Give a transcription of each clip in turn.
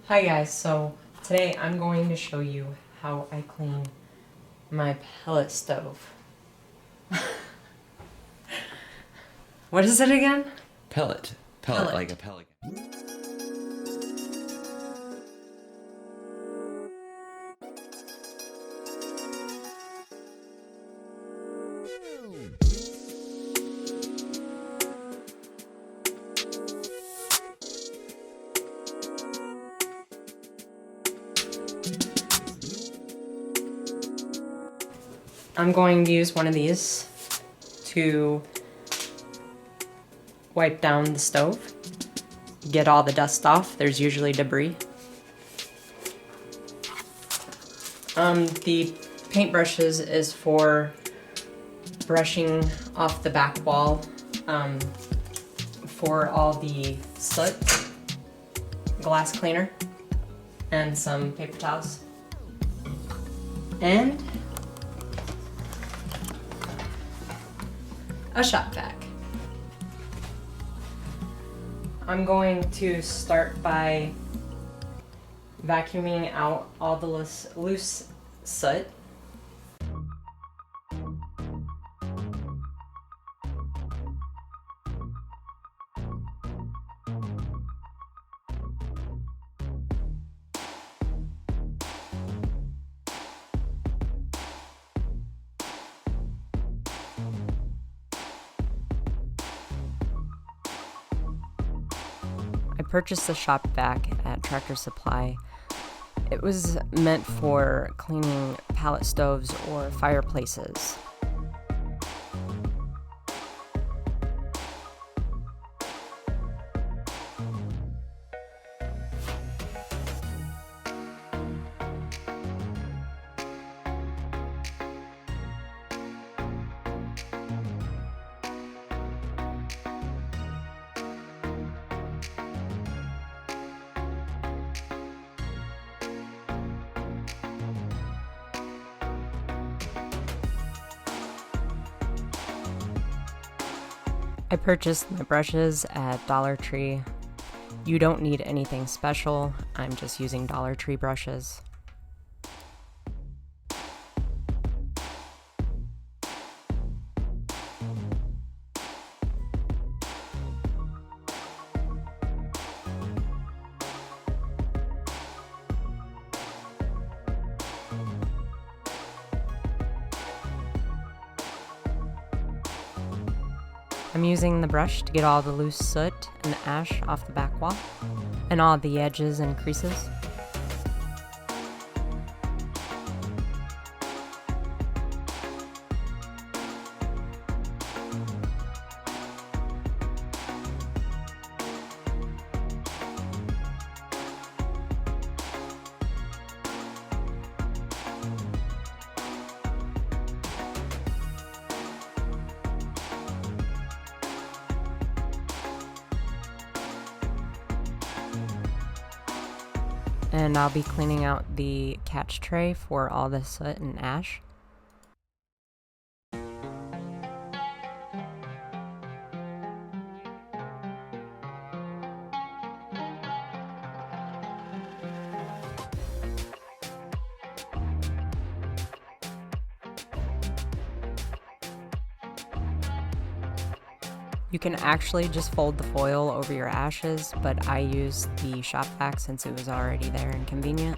Hi guys, so today I'm going to show you how I clean my pellet stove. What is it again? Pellet. Pellet. Like a pellet. I'm going to use one of these to wipe down the stove, get all the dust off. There's usually debris. The paintbrushes is for brushing off the back wall for all the soot, glass cleaner, and some paper towels. And a shop vac. I'm going to start by vacuuming out all the loose soot. I purchased the shop vac at Tractor Supply. It was meant for cleaning pallet stoves or fireplaces. I purchased my brushes at Dollar Tree. You don't need anything special. I'm just using Dollar Tree brushes. I'm using the brush to get all the loose soot and ash off the back wall and all the edges and creases. And I'll be cleaning out the catch tray for all the soot and ash. You can actually just fold the foil over your ashes, but I used the shop vac since it was already there and convenient.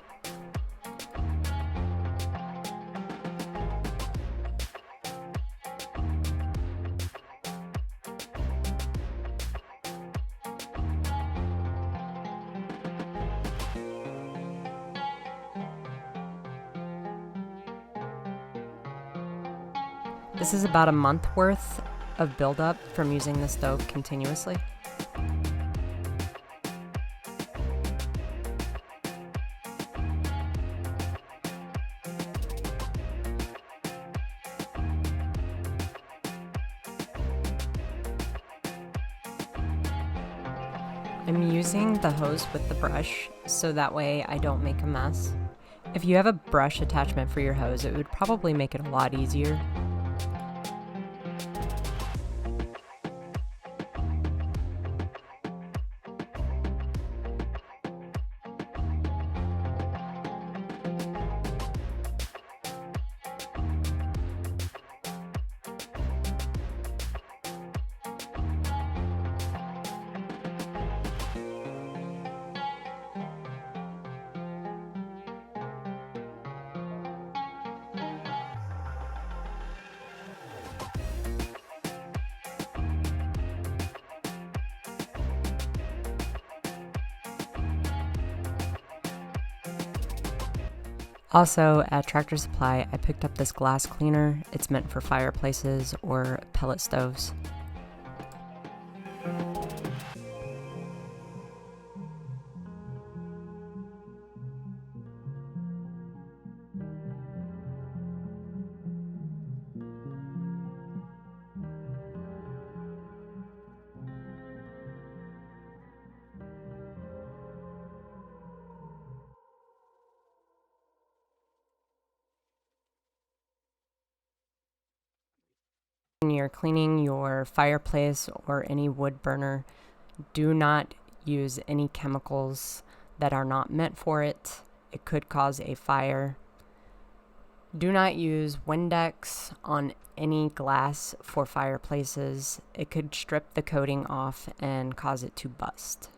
This is about a month worth of buildup from using the stove continuously. I'm using the hose with the brush so that way I don't make a mess. If you have a brush attachment for your hose, it would probably make it a lot easier. Also, at Tractor Supply, I picked up this glass cleaner. It's meant for fireplaces or pellet stoves. When you're cleaning your fireplace or any wood burner, do not use any chemicals that are not meant for it. It could cause a fire. Do not use Windex on any glass for fireplaces. It could strip the coating off and cause it to bust.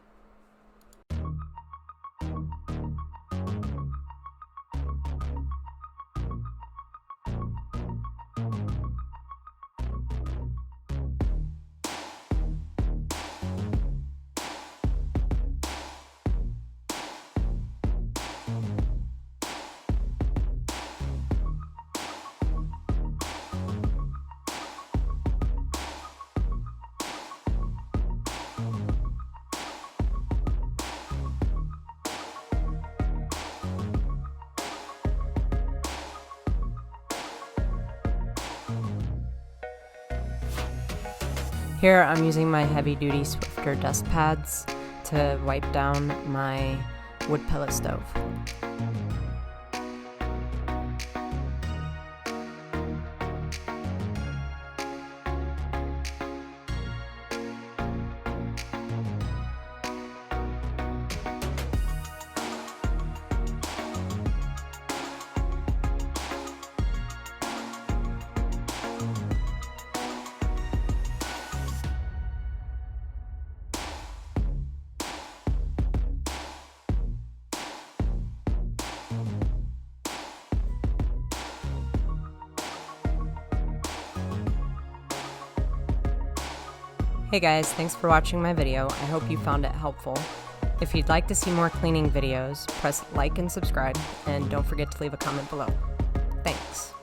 Here I'm using my heavy-duty Swifter dust pads to wipe down my wood pellet stove. Hey guys, thanks for watching my video. I hope you found it helpful. If you'd like to see more cleaning videos, press like and subscribe, and don't forget to leave a comment below. Thanks.